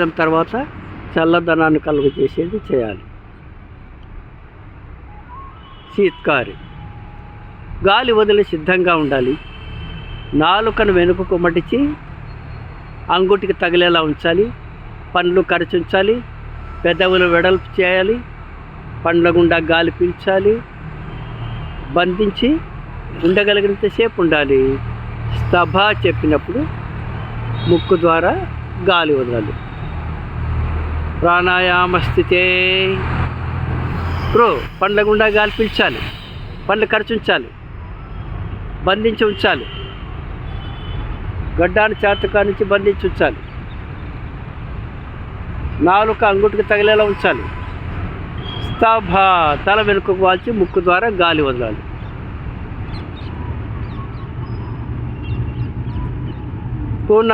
తర్వాత చల్లదనాన్ని కలుగజేసేది చేయాలి. శీత్కారి, గాలి వదిలి సిద్ధంగా ఉండాలి. నాలుకను వెనుకకు మడిచి అంగుటికి తగిలేలా ఉంచాలి. పండ్లు కరచుంచాలి. పెదవులు వెడల్పు చేయాలి. పండ్ల గుండా గాలి పీల్చాలి. బంధించి ఉండగలిగినంతసేపు ఉండాలి. స్తభ చెప్పినప్పుడు ముక్కు ద్వారా గాలి వదలాలి. ప్రాణాయామ స్థితే పండ్ల గుండా గాలి పీల్చాలి. పండ్లు కరచుంచాలి. బంధించి ఉంచాలి. గడ్డాన్ని చేతకా నుంచి బంధించి ఉంచాలి. నాలుక అంగుటికి తగిలేలా ఉంచాలి. స్తభ, తల వెనుకకు వాల్చి ముక్కు ద్వారా గాలి వదలాలి. పూర్ణ